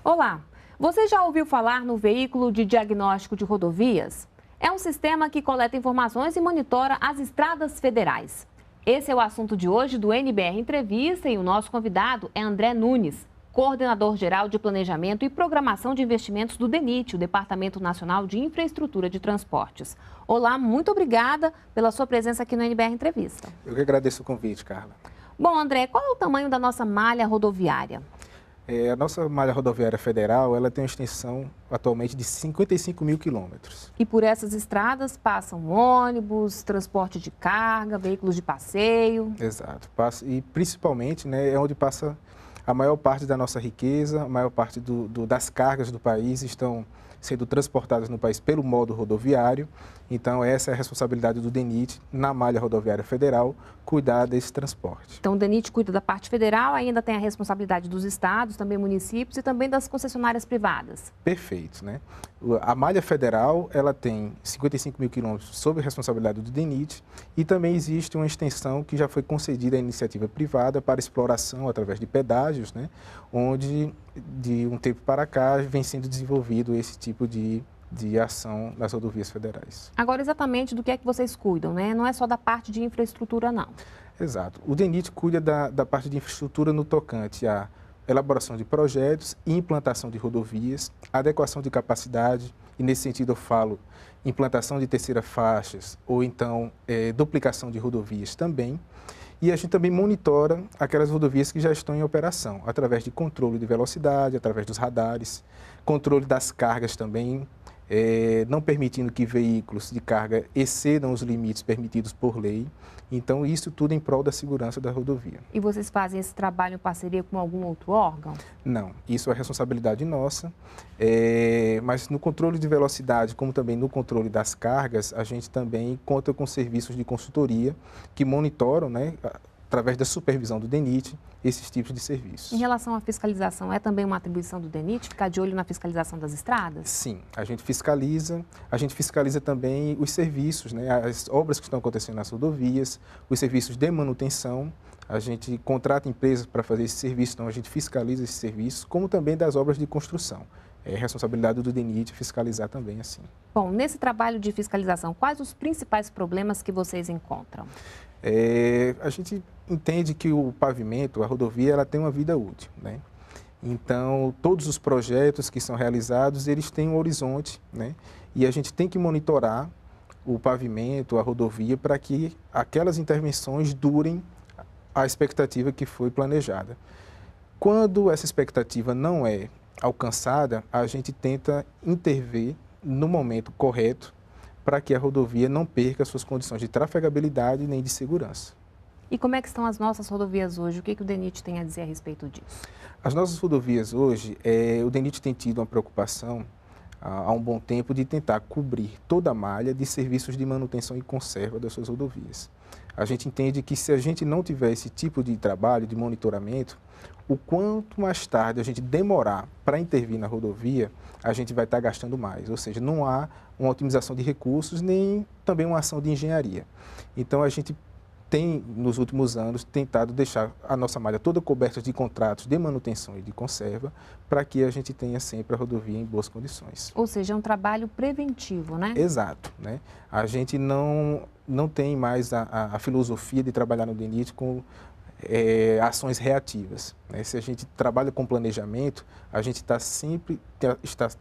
Olá, você já ouviu falar no veículo de diagnóstico de rodovias? É um sistema que coleta informações e monitora as estradas federais. Esse é o assunto de hoje do NBR Entrevista e o nosso convidado é André Nunes, coordenador-geral de Planejamento e Programação de Investimentos do DENIT, o Departamento Nacional de Infraestrutura de Transportes. Olá, muito obrigada pela sua presença aqui no NBR Entrevista. Eu que agradeço o convite, Carla. Bom, André, qual é o tamanho da nossa malha rodoviária? A nossa malha rodoviária federal, ela tem uma extensão atualmente de 55 mil quilômetros. E por essas estradas passam ônibus, transporte de carga, veículos de passeio. Exato. E principalmente, né, é onde passa a maior parte da nossa riqueza, a maior parte das cargas do país estão sendo transportadas no país pelo modo rodoviário. Então, essa é a responsabilidade do DENIT, na malha rodoviária federal, cuidar desse transporte. Então, o DENIT cuida da parte federal, ainda tem a responsabilidade dos estados, também municípios e também das concessionárias privadas. Perfeito, né? A malha federal, ela tem 55 mil quilômetros sob responsabilidade do DENIT e também existe uma extensão que já foi concedida à iniciativa privada para exploração através de pedágios, né? Onde, de um tempo para cá, vem sendo desenvolvido esse tipo de ação nas rodovias federais. Agora, exatamente do que é que vocês cuidam, né? Não é só da parte de infraestrutura, não. Exato. O DENIT cuida da parte de infraestrutura no tocante à elaboração de projetos e implantação de rodovias, adequação de capacidade, e nesse sentido eu falo implantação de terceiras faixas ou então duplicação de rodovias também. E a gente também monitora aquelas rodovias que já estão em operação, através de controle de velocidade, através dos radares, controle das cargas também, não permitindo que veículos de carga excedam os limites permitidos por lei. Então, isso tudo em prol da segurança da rodovia. E vocês fazem esse trabalho em parceria com algum outro órgão? Não, isso é responsabilidade nossa, mas no controle de velocidade, como também no controle das cargas, a gente também conta com serviços de consultoria que monitoram, né, através da supervisão do DENIT, esses tipos de serviços. Em relação à fiscalização, é também uma atribuição do DENIT ficar de olho na fiscalização das estradas? Sim, a gente fiscaliza também os serviços, né, as obras que estão acontecendo nas rodovias, os serviços de manutenção. A gente contrata empresas para fazer esse serviço, então a gente fiscaliza esses serviços, como também das obras de construção. É responsabilidade do DENIT fiscalizar também assim. Bom, nesse trabalho de fiscalização, quais os principais problemas que vocês encontram? A gente entende que o pavimento, a rodovia, ela tem uma vida útil, né? Então, todos os projetos que são realizados, eles têm um horizonte, né? E a gente tem que monitorar o pavimento, a rodovia, para que aquelas intervenções durem a expectativa que foi planejada. Quando essa expectativa não é alcançada, a gente tenta intervir no momento correto para que a rodovia não perca suas condições de trafegabilidade nem de segurança. E como é que estão as nossas rodovias hoje? O que o DENIT tem a dizer a respeito disso? As nossas rodovias hoje, o DENIT tem tido uma preocupação há um bom tempo de tentar cobrir toda a malha de serviços de manutenção e conserva das suas rodovias. A gente entende que se a gente não tiver esse tipo de trabalho, de monitoramento, o quanto mais tarde a gente demorar para intervir na rodovia, a gente vai estar gastando mais. Ou seja, não há uma otimização de recursos, nem também uma ação de engenharia. Então, a gente tem, nos últimos anos, tentado deixar a nossa malha toda coberta de contratos de manutenção e de conserva, para que a gente tenha sempre a rodovia em boas condições. Ou seja, é um trabalho preventivo, né? Exato, né? A gente não tem mais a filosofia de trabalhar no DENIT com ações reativas, né? Se a gente trabalha com planejamento, a gente está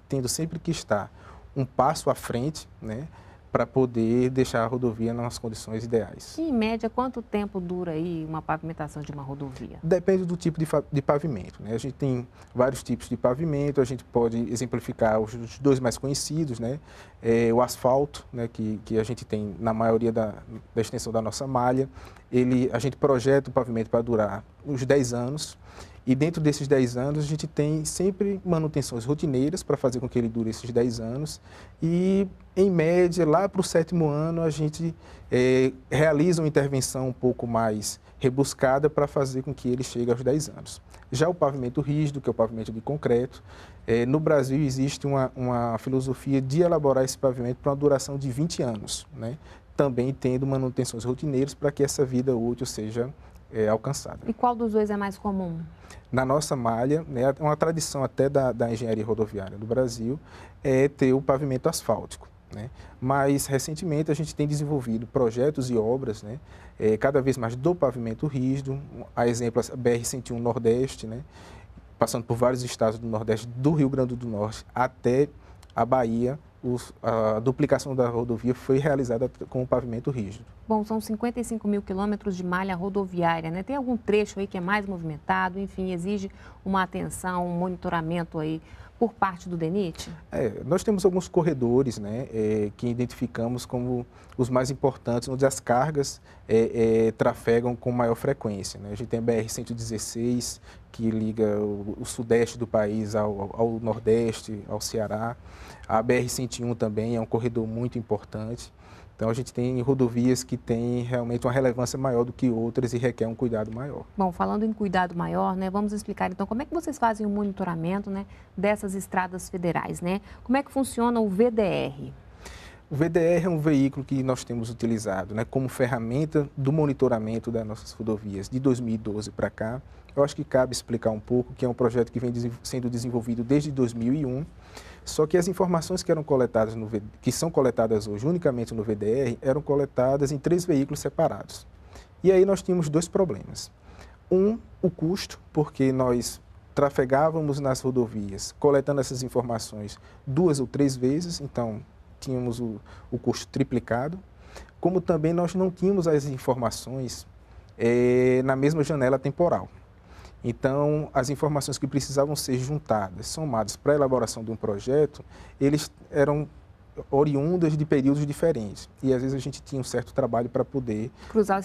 tendo sempre que estar um passo à frente, né, para poder deixar a rodovia nas condições ideais. E, em média, quanto tempo dura aí uma pavimentação de uma rodovia? Depende do tipo de pavimento, né? A gente tem vários tipos de pavimento, a gente pode exemplificar os dois mais conhecidos, né? O asfalto, né, que a gente tem na maioria da extensão da nossa malha. A gente projeta o pavimento para durar uns 10 anos. E dentro desses 10 anos, a gente tem sempre manutenções rotineiras para fazer com que ele dure esses 10 anos. E, em média, lá para o 7º ano, a gente realiza uma intervenção um pouco mais rebuscada para fazer com que ele chegue aos 10 anos. Já o pavimento rígido, que é o pavimento de concreto, no Brasil existe uma filosofia de elaborar esse pavimento para uma duração de 20 anos, né? Também tendo manutenções rotineiras para que essa vida útil seja alcançada. E qual dos dois é mais comum? Na nossa malha, né, é uma tradição até da engenharia rodoviária do Brasil, é ter o pavimento asfáltico, né? Mas, recentemente, a gente tem desenvolvido projetos e obras, né, cada vez mais do pavimento rígido, a exemplo, a BR-101 Nordeste, né, passando por vários estados do Nordeste, do Rio Grande do Norte até a Bahia, a duplicação da rodovia foi realizada com o pavimento rígido. Bom, são 55 mil quilômetros de malha rodoviária, né? Tem algum trecho aí que é mais movimentado, enfim, exige uma atenção, um monitoramento aí por parte do DENIT? Nós temos alguns corredores, né, que identificamos como os mais importantes, onde as cargas trafegam com maior frequência, né? A gente tem a BR-116, que liga o sudeste do país ao nordeste, ao Ceará. A BR-101 também é um corredor muito importante. Então, a gente tem rodovias que têm realmente uma relevância maior do que outras e requer um cuidado maior. Bom, falando em cuidado maior, né, vamos explicar então como é que vocês fazem o monitoramento, né, dessas estradas federais, né? Como é que funciona o VDR? O VDR é um veículo que nós temos utilizado, né, como ferramenta do monitoramento das nossas rodovias de 2012 para cá. Eu acho que cabe explicar um pouco que é um projeto que vem sendo desenvolvido desde 2001, só que as informações que eram coletadas que são coletadas hoje unicamente no VDR eram coletadas em 3 veículos separados. E aí nós tínhamos 2 problemas. O custo, porque nós trafegávamos nas rodovias coletando essas informações 2 ou 3 vezes, então tínhamos o custo triplicado, como também nós não tínhamos as informações na mesma janela temporal. Então, as informações que precisavam ser juntadas, somadas para a elaboração de um projeto, eles eram oriundas de períodos diferentes. E, às vezes, a gente tinha um certo trabalho para poder cruzar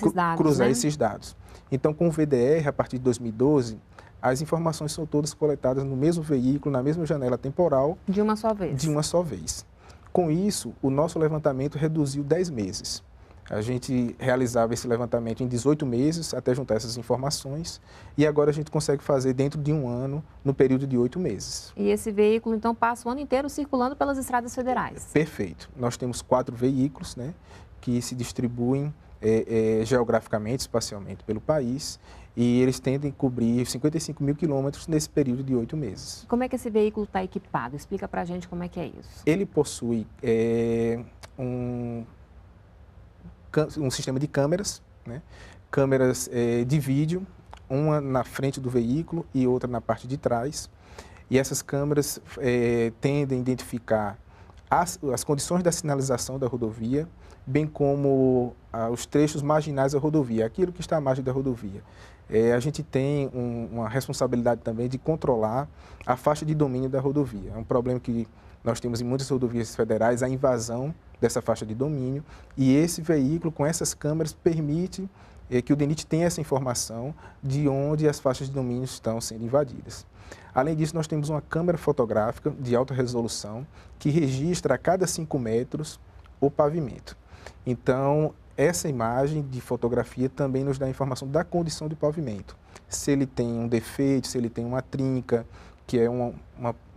esses dados. Então, com o VDR, a partir de 2012, as informações são todas coletadas no mesmo veículo, na mesma janela temporal. De uma só vez. De uma só vez. Com isso, o nosso levantamento reduziu 10 meses. A gente realizava esse levantamento em 18 meses até juntar essas informações e agora a gente consegue fazer dentro de um ano, no período de 8 meses. E esse veículo, então, passa o ano inteiro circulando pelas estradas federais? Perfeito. Nós temos 4 veículos, né, que se distribuem geograficamente, espacialmente pelo país e eles tendem a cobrir 55 mil quilômetros nesse período de 8 meses. Como é que esse veículo está equipado? Explica para a gente como é que é isso. Ele possui um sistema de câmeras, né? Câmeras de vídeo, uma na frente do veículo e outra na parte de trás. E essas câmeras tendem a identificar as condições da sinalização da rodovia, bem como os trechos marginais da rodovia, aquilo que está à margem da rodovia. A gente tem uma responsabilidade também de controlar a faixa de domínio da rodovia. É um problema que nós temos em muitas rodovias federais, a invasão dessa faixa de domínio, e esse veículo, com essas câmeras, permite que o DENIT tenha essa informação de onde as faixas de domínio estão sendo invadidas. Além disso, nós temos uma câmera fotográfica de alta resolução que registra a cada 5 metros o pavimento. Então, essa imagem de fotografia também nos dá a informação da condição do pavimento. Se ele tem um defeito, se ele tem uma trinca, que é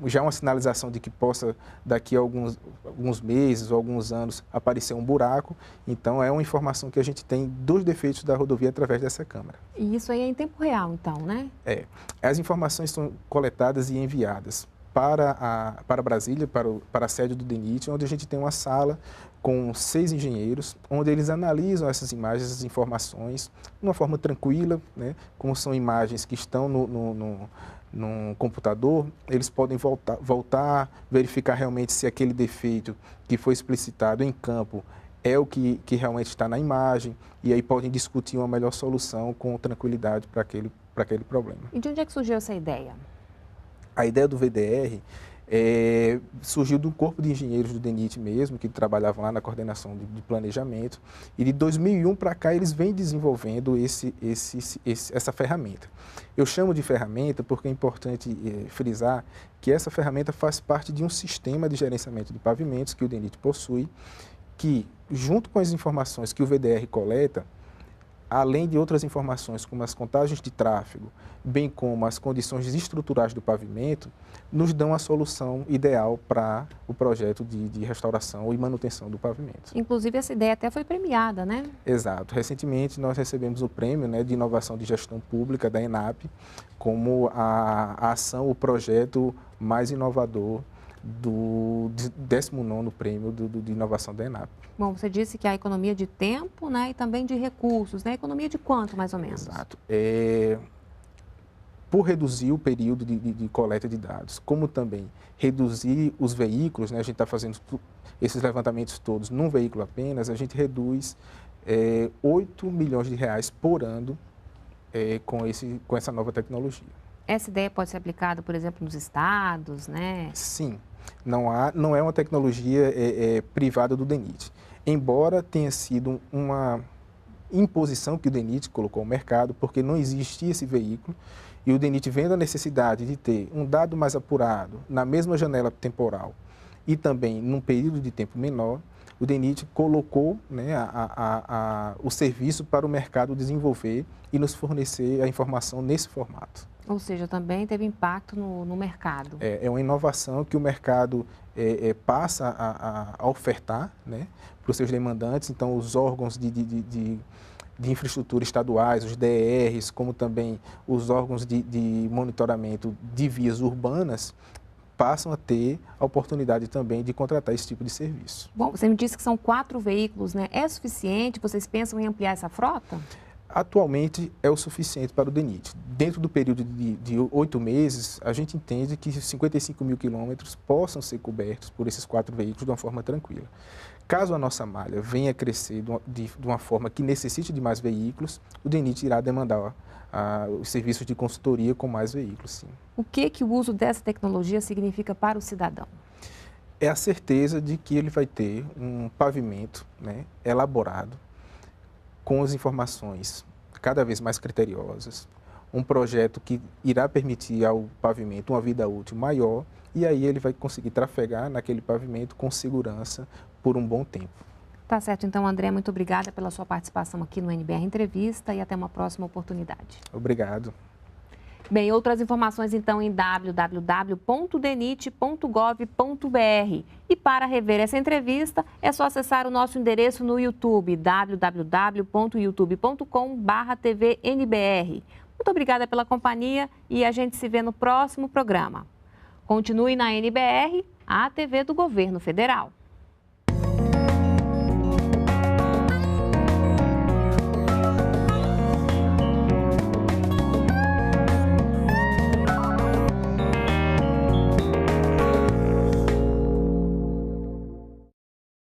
já uma sinalização de que possa, daqui a alguns meses ou alguns anos, aparecer um buraco. Então, é uma informação que a gente tem dos defeitos da rodovia através dessa câmera. E isso aí é em tempo real, então, né? As informações são coletadas e enviadas para Brasília, para a sede do DENIT, onde a gente tem uma sala com 6 engenheiros, onde eles analisam essas imagens, essas informações, de uma forma tranquila, né? Como são imagens que estão no computador, eles podem voltar, verificar realmente se aquele defeito que foi explicitado em campo é o que realmente está na imagem, e aí podem discutir uma melhor solução com tranquilidade para aquele problema. E de onde é que surgiu essa ideia? A ideia do VDR surgiu do corpo de engenheiros do DENIT mesmo, que trabalhavam lá na coordenação de planejamento, e de 2001 para cá eles vêm desenvolvendo essa ferramenta. Eu chamo de ferramenta porque é importante frisar que essa ferramenta faz parte de um sistema de gerenciamento de pavimentos que o DENIT possui, que, junto com as informações que o VDR coleta, além de outras informações, como as contagens de tráfego, bem como as condições estruturais do pavimento, nos dão a solução ideal para o projeto de restauração e manutenção do pavimento. Inclusive, essa ideia até foi premiada, né? Exato. Recentemente, nós recebemos o prêmio, né, de inovação de gestão pública da ENAP, como a ação, o projeto mais inovador do 19º prêmio de inovação da ENAP. Bom, você disse que a economia de tempo, né, e também de recursos, né? Economia de quanto, mais ou menos? Exato. Por reduzir o período de coleta de dados, como também reduzir os veículos, né, a gente está fazendo esses levantamentos todos num veículo apenas, a gente reduz 8 milhões de reais por ano com essa nova tecnologia. Essa ideia pode ser aplicada, por exemplo, nos estados, né? Sim, não é uma tecnologia privada do DENIT. Embora tenha sido uma imposição que o DENIT colocou ao mercado, porque não existia esse veículo, e o DENIT, vendo a necessidade de ter um dado mais apurado na mesma janela temporal e também num período de tempo menor, o DENIT colocou, né, o serviço para o mercado desenvolver e nos fornecer a informação nesse formato. Ou seja, também teve impacto no mercado. É uma inovação que o mercado passa a ofertar, né, para os seus demandantes. Então, os órgãos de infraestrutura estaduais, os DRs, como também os órgãos de monitoramento de vias urbanas, passam a ter a oportunidade também de contratar esse tipo de serviço. Bom, você me disse que são 4 veículos, né? É suficiente? Vocês pensam em ampliar essa frota? Atualmente é o suficiente para o DENIT. Dentro do período de 8 meses, a gente entende que 55 mil quilômetros possam ser cobertos por esses 4 veículos de uma forma tranquila. Caso a nossa malha venha a crescer de uma forma que necessite de mais veículos, o DENIT irá demandar os serviços de consultoria com mais veículos, sim. O que o uso dessa tecnologia significa para o cidadão? É a certeza de que ele vai ter um pavimento, né, elaborado, com as informações cada vez mais criteriosas, um projeto que irá permitir ao pavimento uma vida útil maior, e aí ele vai conseguir trafegar naquele pavimento com segurança por um bom tempo. Tá certo, então, André, muito obrigada pela sua participação aqui no NBR Entrevista e até uma próxima oportunidade. Obrigado. Bem, outras informações então em www.denit.gov.br. E para rever essa entrevista, é só acessar o nosso endereço no YouTube, www.youtube.com/tvnbr. Muito obrigada pela companhia e a gente se vê no próximo programa. Continue na NBR, a TV do Governo Federal.